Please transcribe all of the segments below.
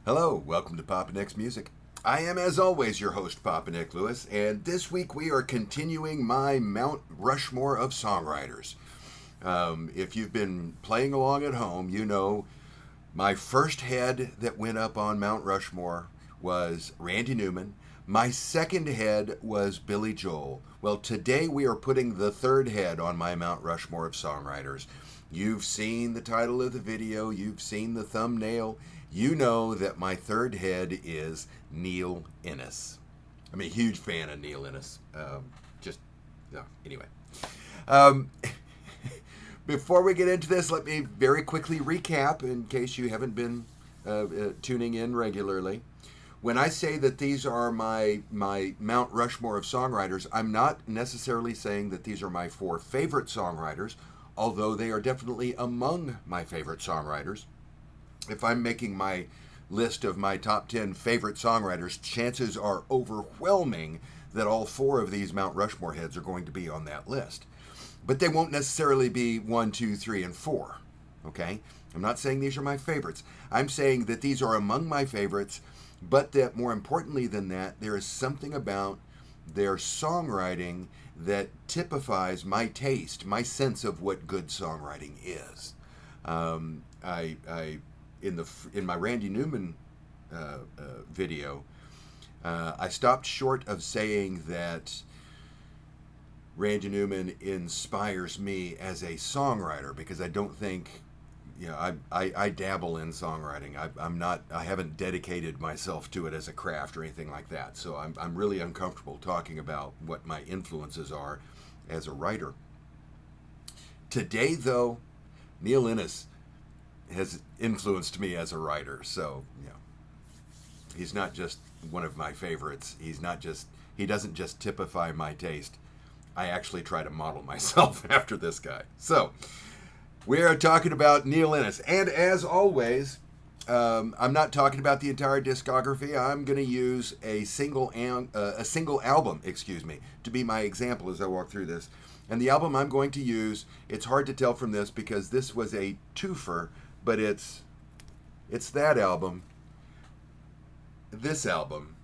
Hello, welcome to Papa Nick's Music. I am, as always, your host, Papa Nick Lewis, and this week we are continuing my Mount Rushmore of Songwriters. If you've been playing along at home, you know my first head that went up on Mount Rushmore was Randy Newman. My second head was Billy Joel. Well, today we are putting the third head on my Mount Rushmore of Songwriters. You've seen the title of the video, you've seen the thumbnail. You know that my third head is Neil Innes. I'm a huge fan of Neil Innes. Anyway. Um, Before we get into this, let me very quickly recap in case you haven't been tuning in regularly. When I say that these are my Mount Rushmore of songwriters, I'm not necessarily saying that these are my four favorite songwriters, although they are definitely among my favorite songwriters. If I'm making my list of my top 10 favorite songwriters, chances are overwhelming that all four of these Mount Rushmore heads are going to be on that list. But they won't necessarily be 1, 2, 3, and 4. Okay? I'm not saying these are my favorites. I'm saying that these are among my favorites, but that more importantly than that, there is something about their songwriting that typifies my taste, my sense of what good songwriting is. In my Randy Newman video, I stopped short of saying that Randy Newman inspires me as a songwriter because I don't think, I dabble in songwriting. I haven't dedicated myself to it as a craft or anything like that. So I'm really uncomfortable talking about what my influences are as a writer. Today, though, Neil Innes has influenced me as a writer. So, he's not just one of my favorites. He doesn't just typify my taste. I actually try to model myself after this guy. So, we are talking about Neil Innes. And as always, I'm not talking about the entire discography. I'm going to use a single album, to be my example as I walk through this. And the album I'm going to use, it's hard to tell from this because this was a twofer, but it's that album, this album,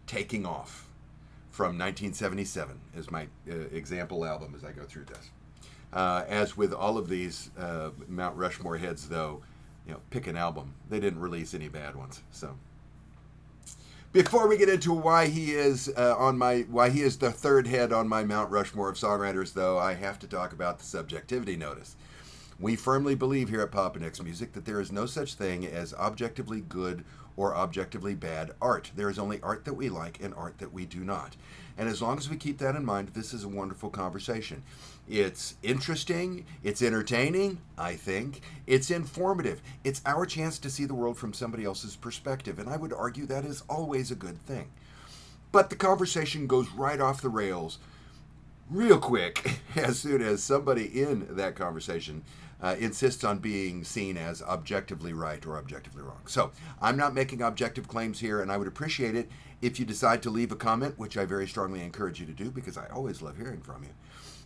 Taking Off, from 1977 is my example album as I go through this. As with all of these Mount Rushmore heads, though, pick an album. They didn't release any bad ones. So, before we get into why he is the third head on my Mount Rushmore of songwriters, though, I have to talk about the subjectivity notice. We firmly believe here at Papa Nick's Music that there is no such thing as objectively good or objectively bad art. There is only art that we like and art that we do not. And as long as we keep that in mind, this is a wonderful conversation. It's interesting, it's entertaining, I think, it's informative. It's our chance to see the world from somebody else's perspective, and I would argue that is always a good thing. But the conversation goes right off the rails real quick as soon as somebody in that conversation insists on being seen as objectively right or objectively wrong. So I'm not making objective claims here, and I would appreciate it if you decide to leave a comment, which I very strongly encourage you to do because I always love hearing from you.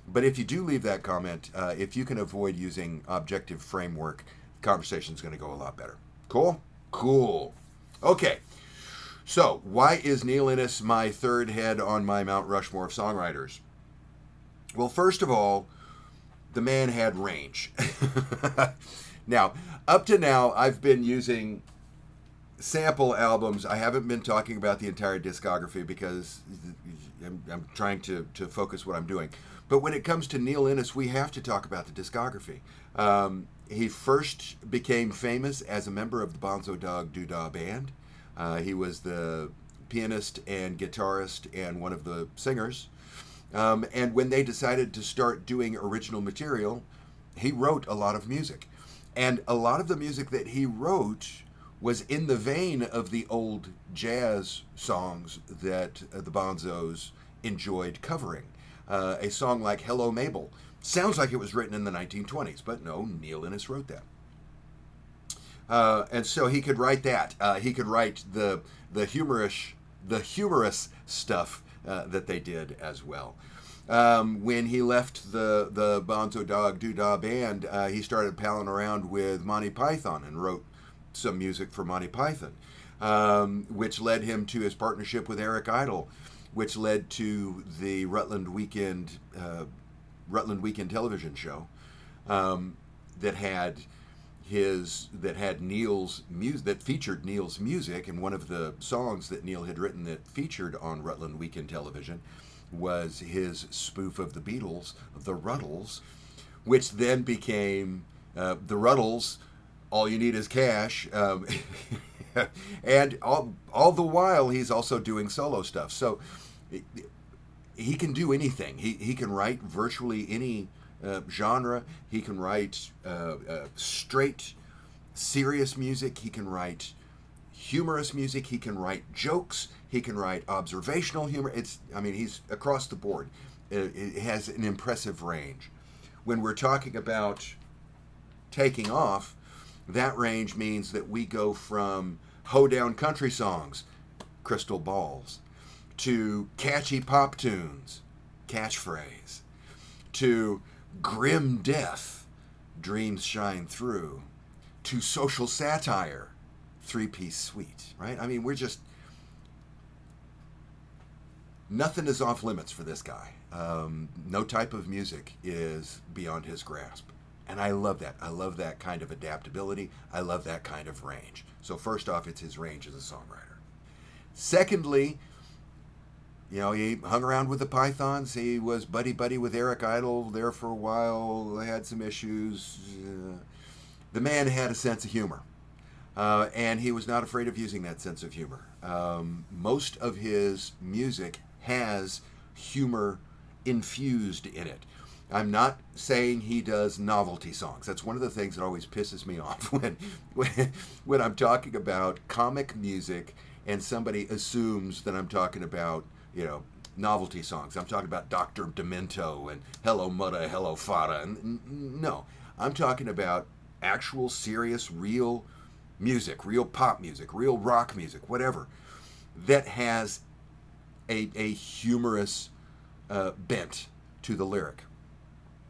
But if you do leave that comment, if you can avoid using objective framework, the conversation's going to go a lot better. Cool? Cool. Okay. So why is Neil Innes my third head on my Mount Rushmore of songwriters? Well, first of all, the man had range. Now, up to now, I've been using sample albums. I haven't been talking about the entire discography because I'm trying to focus what I'm doing. But when it comes to Neil Innes, we have to talk about the discography. He first became famous as a member of the Bonzo Dog Doodah Band. He was the pianist and guitarist and one of the singers. And when they decided to start doing original material, he wrote a lot of music. And a lot of the music that he wrote was in the vein of the old jazz songs that the Bonzos enjoyed covering. A song like Hello Mabel sounds like it was written in the 1920s, but no, Neil Innes wrote that. And so he could write that. He could write the humorous stuff that they did as well. When he left the Bonzo Dog Doodah Band, he started palling around with Monty Python and wrote some music for Monty Python, which led him to his partnership with Eric Idle, which led to the Rutland Weekend television show that had Neil's music, that featured Neil's music, and one of the songs that Neil had written that featured on Rutland Weekend television was his spoof of the Beatles, The Ruddles, which then became The Ruddles, All You Need Is Cash, and all the while he's also doing solo stuff. So he can do anything. He can write virtually any genre. He can write straight, serious music. He can write humorous music. He can write jokes. He can write observational humor. He's across the board. It has an impressive range. When we're talking about taking off, that range means that we go from hoedown country songs, Crystal Balls, to catchy pop tunes, Catchphrase, to grim death, Dreams Shine Through, to social satire, Three-Piece Suite, right? I mean, nothing is off limits for this guy. No type of music is beyond his grasp. And I love that. I love that kind of adaptability. I love that kind of range. So first off, it's his range as a songwriter. Secondly, he hung around with the Pythons. He was buddy-buddy with Eric Idle there for a while. They had some issues. The man had a sense of humor. And he was not afraid of using that sense of humor. Most of his music has humor infused in it. I'm not saying he does novelty songs. That's one of the things that always pisses me off when I'm talking about comic music and somebody assumes that I'm talking about, novelty songs. I'm talking about Dr. Demento and Hello Mutta, Hello Fada. No, I'm talking about actual, serious, real music, real pop music, real rock music, whatever, that has a humorous bent to the lyric.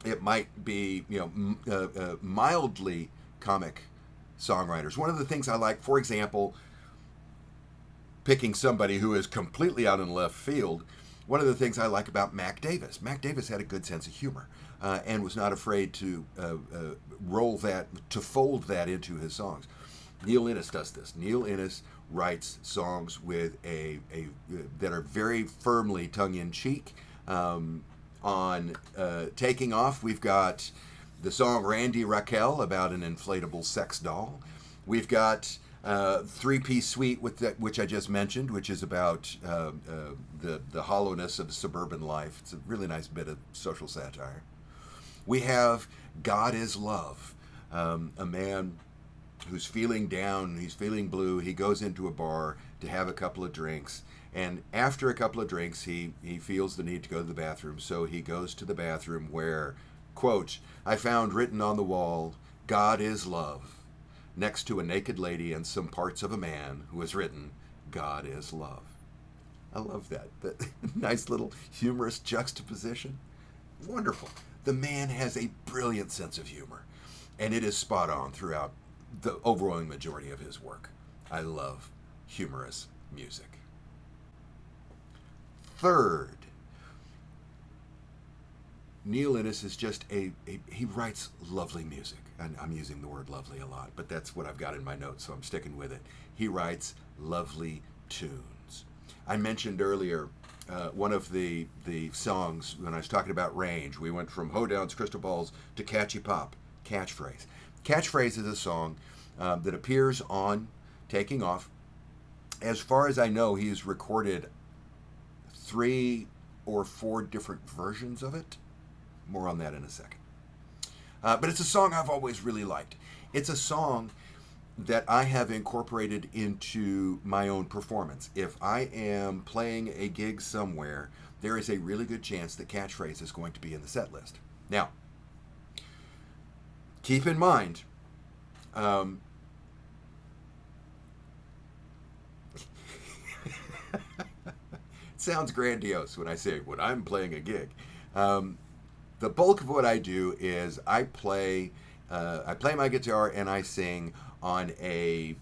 It might be, mildly comic songwriters. One of the things I like, for example, picking somebody who is completely out in left field, one of the things I like about Mac Davis. Mac Davis had a good sense of humor and was not afraid to fold that into his songs. Neil Innes does this. Neil Innes writes songs with that are very firmly tongue-in-cheek. On Taking Off, we've got the song Randy Raquel about an inflatable sex doll. We've got Three-Piece Suite, which I just mentioned, which is about the hollowness of suburban life. It's a really nice bit of social satire. We have God is Love, a man who's feeling down, he's feeling blue, he goes into a bar to have a couple of drinks, and after a couple of drinks, he feels the need to go to the bathroom, so he goes to the bathroom where, quote, I found written on the wall, God is love, next to a naked lady and some parts of a man who has written, God is love. I love that nice little humorous juxtaposition. Wonderful. The man has a brilliant sense of humor, and it is spot on throughout the overwhelming majority of his work. I love humorous music. Third, Neil Innes is just he writes lovely music. And I'm using the word lovely a lot, but that's what I've got in my notes, so I'm sticking with it. He writes lovely tunes. I mentioned earlier one of the songs when I was talking about range. We went from hoedowns, crystal balls to catchy pop, Catchphrase. Catchphrase is a song that appears on Taking Off. As far as I know, he's recorded 3 or 4 different versions of it. More on that in a second. But it's a song I've always really liked. It's a song that I have incorporated into my own performance. If I am playing a gig somewhere, there is a really good chance that Catchphrase is going to be in the set list. Now, keep in mind, it sounds grandiose when I say when I'm playing a gig. The bulk of what I do is I play I play my guitar and I sing on a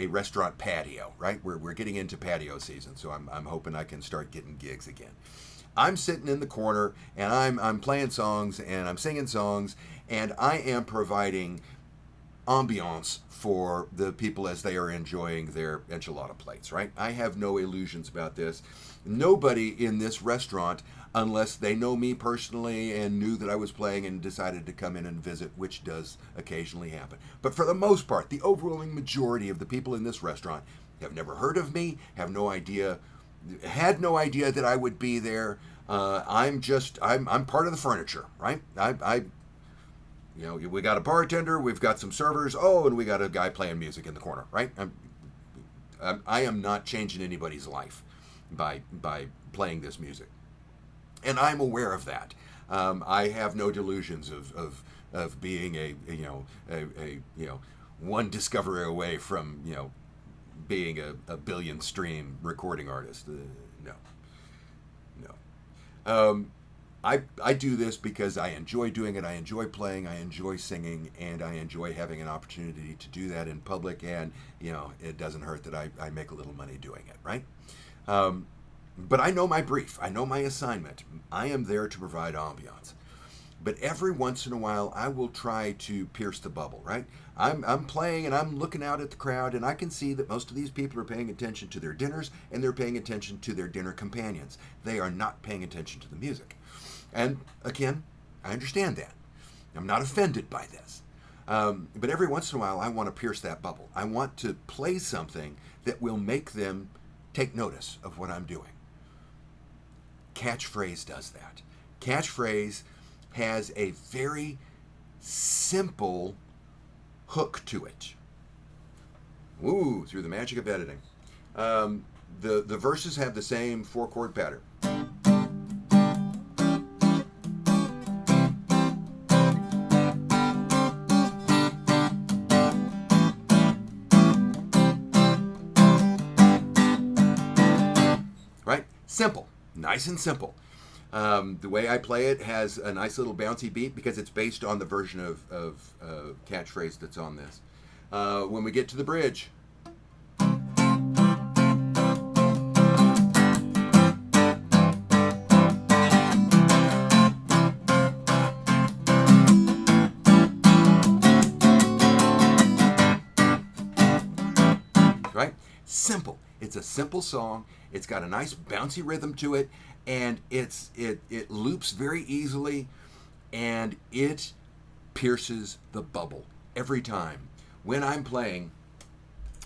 restaurant patio, right? We're getting into patio season, so I'm hoping I can start getting gigs again. I'm sitting in the corner and I'm playing songs and I'm singing songs and I am providing ambiance for the people as they are enjoying their enchilada plates, right? I have no illusions about this. Nobody in this restaurant, unless they know me personally and knew that I was playing and decided to come in and visit, which does occasionally happen. But for the most part, the overwhelming majority of the people in this restaurant have never heard of me, have no idea, had no idea that I would be there. I'm part of the furniture, right? We got a bartender, we've got some servers, and we got a guy playing music in the corner, right? I am not changing anybody's life by playing this music, and I'm aware of that. I have no delusions of being a one discovery away from being a billion stream recording artist. No. I do this because I enjoy doing it. I enjoy playing. I enjoy singing, and I enjoy having an opportunity to do that in public. And it doesn't hurt that I make a little money doing it, right? But I know my brief. I know my assignment. I am there to provide ambiance. But every once in a while, I will try to pierce the bubble, right? I'm playing and I'm looking out at the crowd, and I can see that most of these people are paying attention to their dinners and they're paying attention to their dinner companions. They are not paying attention to the music. And again, I understand that. I'm not offended by this. But every once in a while, I want to pierce that bubble. I want to play something that will make them take notice of what I'm doing. Catchphrase does that. Catchphrase has a very simple hook to it. Woo, through the magic of editing. The verses have the same 4-chord pattern. Right? Simple. Nice and simple. The way I play it has a nice little bouncy beat because it's based on the version of catchphrase that's on this. When we get to the bridge, right? Simple. It's a simple song. It's got a nice bouncy rhythm to it, and it loops very easily, and it pierces the bubble every time. When I'm playing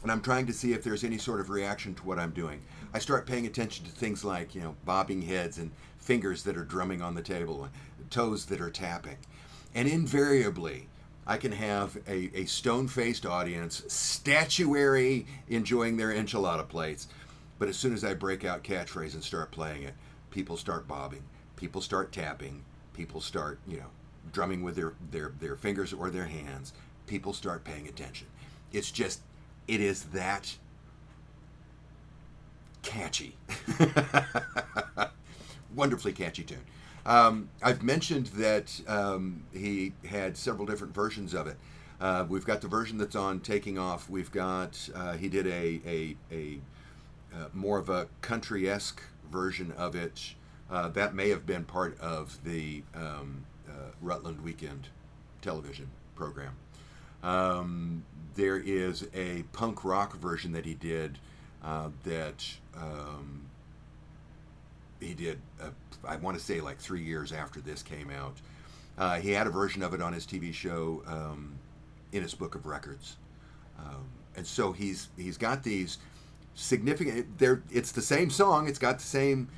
and I'm trying to see if there's any sort of reaction to what I'm doing, I start paying attention to things like, bobbing heads and fingers that are drumming on the table, and toes that are tapping. And invariably, I can have a stone-faced audience, statuary, enjoying their enchilada plates. But as soon as I break out catchphrase and start playing it, people start bobbing, people start tapping, people start, drumming with their fingers or their hands. People start paying attention. It is that catchy. Wonderfully catchy tune. I've mentioned that he had several different versions of it. We've got the version that's on Taking Off. We've got, he did a more of a country-esque version of it. That may have been part of the Rutland Weekend television program. There is a punk rock version that he did he did, I want to say like 3 years after this came out. He had a version of it on his TV show, in his book of records. And so he's got these significant, it's the same song, it's got the same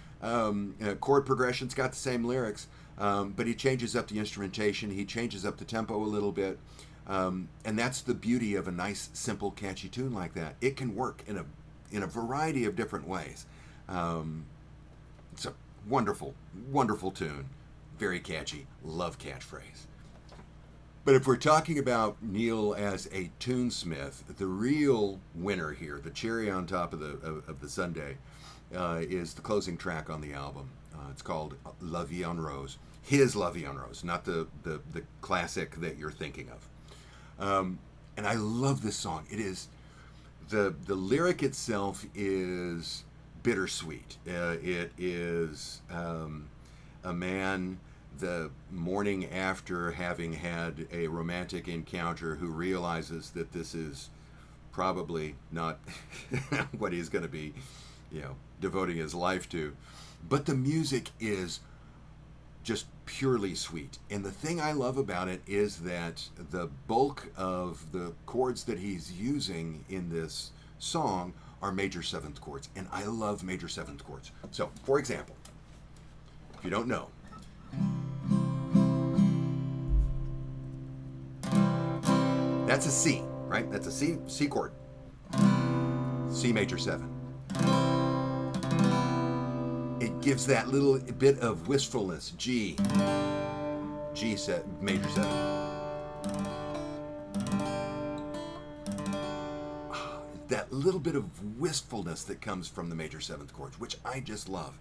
chord progression, it's got the same lyrics, but he changes up the instrumentation, he changes up the tempo a little bit. And that's the beauty of a nice, simple, catchy tune like that. It can work in a variety of different ways. It's a wonderful, wonderful tune. Very catchy. Love catchphrase. But if we're talking about Neil as a tunesmith, the real winner here, the cherry on top of the sundae, is the closing track on the album. It's called La Vie en Rose. His La Vie en Rose, not the classic that you're thinking of. And I love this song. It is the lyric itself is bittersweet. It is a man the morning after having had a romantic encounter who realizes that this is probably not what he's going to be, devoting his life to. But the music is just purely sweet. And the thing I love about it is that the bulk of the chords that he's using in this song are major seventh chords. And I love major seventh chords. So, for example, if you don't know, that's a C, right? That's a C chord. C major 7. It gives that little bit of wistfulness. G major 7. That little bit of wistfulness that comes from the major 7th chords, which I just love.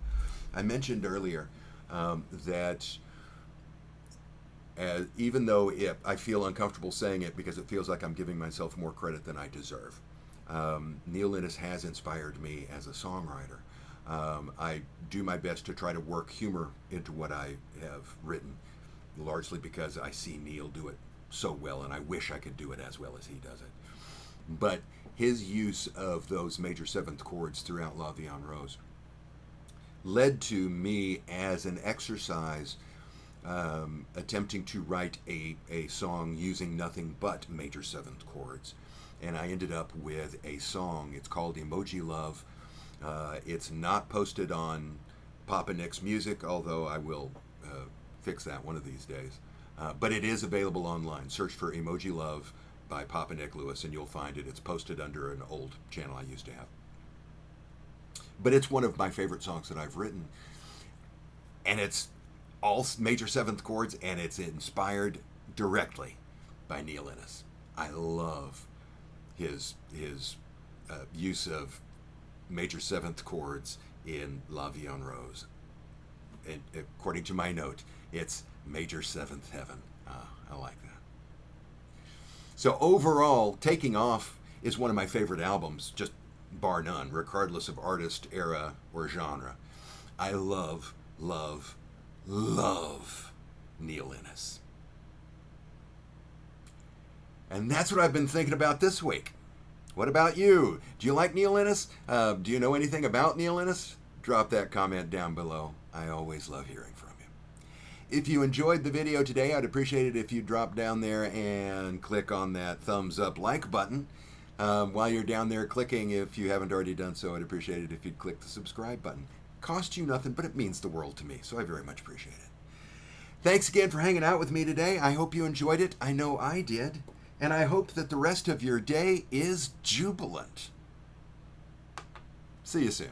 I mentioned earlier that even though I feel uncomfortable saying it because it feels like I'm giving myself more credit than I deserve, Neil Innes has inspired me as a songwriter. I do my best to try to work humor into what I have written, largely because I see Neil do it so well, and I wish I could do it as well as he does it. But his use of those major 7th chords throughout La Vie en Rose led to me as an exercise attempting to write a song using nothing but major 7th chords. And I ended up with a song. It's called Emoji Love. It's not posted on Papa Nick's Music, although I will fix that one of these days. But it is available online. Search for Emoji Love by Papa Nick Lewis and you'll find it. It's posted under an old channel I used to have. But it's one of my favorite songs that I've written. And it's all major 7th chords, and it's inspired directly by Neil Innes. I love his use of major 7th chords in La Vie en Rose. And according to my note, it's major 7th heaven. I like that. So overall, Taking Off is one of my favorite albums, just bar none, regardless of artist, era, or genre. I love, love, love Neil Innes. And that's what I've been thinking about this week. What about you? Do you like Neil Innes? Do you know anything about Neil Innes? Drop that comment down below. I always love hearing from you. If you enjoyed the video today, I'd appreciate it if you drop down there and click on that thumbs up like button. While you're down there clicking, if you haven't already done so, I'd appreciate it if you'd click the subscribe button. Costs you nothing, but it means the world to me, so I very much appreciate it. Thanks again for hanging out with me today. I hope you enjoyed it. I know I did. And I hope that the rest of your day is jubilant. See you soon.